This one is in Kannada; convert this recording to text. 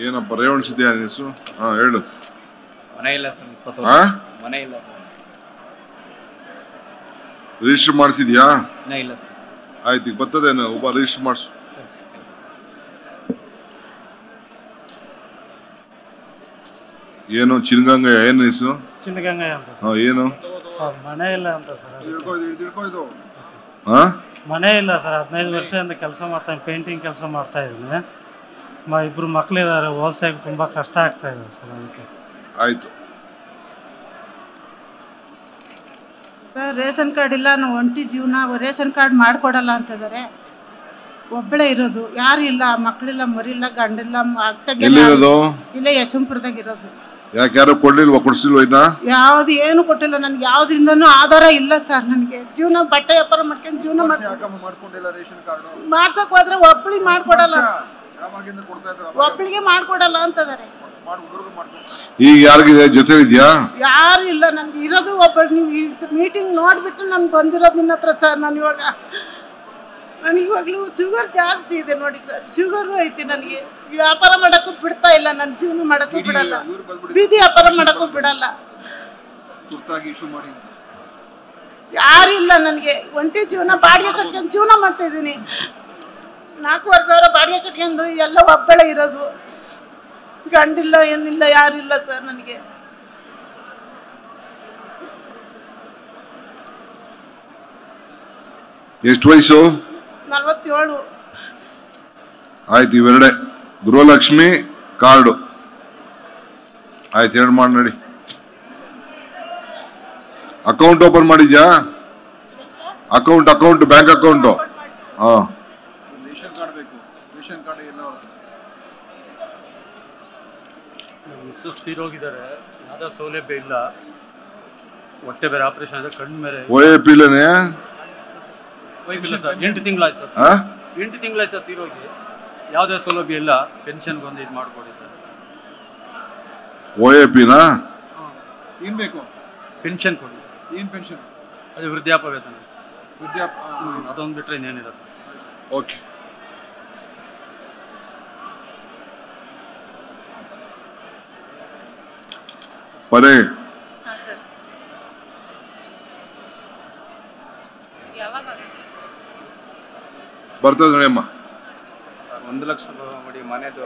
ಏನಪ್ಪ ರೇವಣಿಸಿದ್ಯಾ ಹೆಸರು? ಹಾ ಹೇಳು. ಮನೆ ಇಲ್ಲ ಸರ್. ಹಾ ಮನೆ ಇಲ್ಲ ಸರ್. ರಿಜಿಸ್ಟರ್ ಮಾಡಿಸಿದ್ಯಾ? ಇಲ್ಲ ಸರ್. ಆಯ್ತು, ಈಗ ಬರ್ತದೇನು ಒಬ್ಬ ರಿಜಿಸ್ಟರ್ ಮಾಡಿಸು. ಏನು ಚಿನ್ನಗಂಗಯ್ಯ? ಏನು ಹೆಸರು? ಚಿನ್ನಗಂಗಯ್ಯ ಅಂತ. ಏನು ಸರ್ ಮನೆ ಇಲ್ಲ ಅಂತ ಸರ್. ಮನೆ ಇಲ್ಲ ಸರ್. 15 ವರ್ಷದಿಂದ ಕೆಲಸ ಮಾಡ್ತಾನೆ, ಪೇಂಟಿಂಗ್ ಕೆಲಸ ಮಾಡ್ತಾ ಇದ್ದೀನಿ. ಇಬ್ರು ಮಕ್ಳಿದ್ದಾರೆ, ಓದಿಸೋಕೆ ತುಂಬಾ ಕಷ್ಟ ಆಗ್ತಾ ಇದೆ ಸರ್. ಅದಕ್ಕೆ ಆಯ್ತು. ಸರ್ ರೇಷನ್ ಕಾರ್ಡ್ ಇಲ್ಲ, ನಾವು ಒಂಟಿ ಜೀವನ, ರೇಷನ್ ಕಾರ್ಡ್ ಮಾಡಿಕೊಡಲ್ಲ ಅಂತಿದ್ದಾರೆ. ಒಬ್ಬಳೇ ಇರೋದು, ಯಾರು ಇಲ್ಲ, ಮಕ್ಕಳಿಲ್ಲ, ಮರಿಲ್ಲ, ಗಂಡಿಲ್ಲ, ಇಲ್ಲ ಯಶವಂತಪುರದಾಗ ಇರೋದು. ಯಾಕೆ ಯಾರು ಕೊಡ್ಲಿಲ್ವಾ? ಕೊಡ್ಸಿಲ್ವ? ಇನ್ನ ಯಾವ್ದು ಏನು ಕೊಟ್ಟಿಲ್ಲ ನನಗೆ, ಯಾವ್ದ್ರಿಂದನೂ ಆಧಾರ ಇಲ್ಲ ಸರ್. ನನಗೆ ಜೀವನ ಬಟ್ಟೆ ವ್ಯಾಪಾರ ಮಾಡ್ಕೊಂಡು ಜೀವನ ಮಾಡ್ಸಕ್ ಹೋದ್ರೆ ಒಬ್ಬಳಿಗೆ ಮಾಡ್ಕೊಡಲ್ಲ, ಒಬ್ಬಳಿಗೆ ಮಾಡ್ಕೊಡಲ್ಲ ಅಂತದಾರೆ. ಈಗ ಯಾರಿಗಿದೆ ಜೊತೆ ಇದೆಯಾ? ಯಾರು ಇಲ್ಲ, ನನ್ಗೆ ಇರೋದು ಒಬ್ಬ. ನೀವು ಮೀಟಿಂಗ್ ನೋಡ್ಬಿಟ್ಟು ನನ್ಗೆ ಬಂದಿರೋದು ನಿನ್ನ ಹತ್ರ ಸರ್. ನನಗಿವಾಗ್ಲೂ ಶುಗರ್ ಜಾಸ್ತಿ ಇದೆ ನೋಡಿ ಸರ್, ಶುಗರ್ ಐತಿ. ನನಗೆ ವ್ಯಾಪಾರ ಮಾಡಕ್ಕೂ ಬಿಡ್ತಾ ಇಲ್ಲ, ನನ್ನ ಜೀವನ ಮಾಡಕ್ಕೂ ಬಿಡಲ್ಲ, ಬೀದಿ ವ್ಯಾಪಾರ ಮಾಡಕ್ಕೂ ಬಿಡಲ್ಲ. ಯಾರಿಲ್ಲ ನನಗೆ, ಒಂಟಿ ಜೀವನ, ಬಾಡಿಗೆ ಕಟ್ಕೊಂಡು ಜೀವನ ಮಾಡ್ತಾ ಇದ್ದೀನಿ. 4,500 ಬಾಡಿಗೆ ಕಟ್ಕೊಂಡು ಎಲ್ಲ ಒಬ್ಬಳೇ ಇರೋದು, ಗಂಡಿಲ್ಲ, ಏನಿಲ್ಲ, ಯಾರಿಲ್ಲ ಸರ್ ನನಗೆ. ಎಷ್ಟು ವಯಸ್ಸು? 47. ಆಯ್ತು, ಇವೆರಡೆ ಗೃಹಲಕ್ಷ್ಮಿ ಕಾರ್ಡು. ಆಯ್ತು, 2 ಮಾಡಿ ನೋಡಿ. ಅಕೌಂಟ್ ಓಪನ್ ಮಾಡಿದ್ಯಾ? Account bank account. ಹಾ, ರೇಷನ್ ಕಾರ್ಡ್ ಬೇಕು. ರೇಷನ್ ಕಾರ್ಡ್ ಎಲ್ಲ ಮಿಸ್ಸಸ್ ತೀರೋಗಿದ್ದಾರೆ, ಯಾವ್ದೋ ಸೌಲಭ್ಯ ಇಲ್ಲ. ಹೊಟ್ಟೆ ಬೇರೆ ಆಪರೇಷನ್ ಇದೆ, ಕಣ್ಣು ಬೇರೆ. OAP ಇಲ್ಲನೇ? ಸರ್ 8 ತಿಂಗಳಾಯ್ತು ಸರ್. 8 ತಿಂಗಳಾಯ್ತು ಸರ್ ತೀರೋಗಿ. ಯಾವುದೇ ಸೌಲಭ್ಯ ಇಲ್ಲ. ಪೆನ್ಷನ್ಗೆ ಒಂದು ಇದು ಮಾಡ್ಕೊಡಿ ಸರ್. OAP ನಾ? ಏನ್ ಬೇಕು? ಪೆನ್ಷನ್ ಕೊಡಿ. ಏನ್ ಪೆನ್ಷನ್? ಅದು ವೃದ್ಧಾಪ್ಯ ವೇತನ. ಅದೊಂದು ಬಿಟ್ರೆ ಇನ್ನೇನಿಲ್ಲ ಸರ್. ಓಕೆ. ಪರೇ ಬರ್ತದೆ ನೋಡಿ ಅಮ್ಮ. 1 ಲಕ್ಷ ಮನೆದು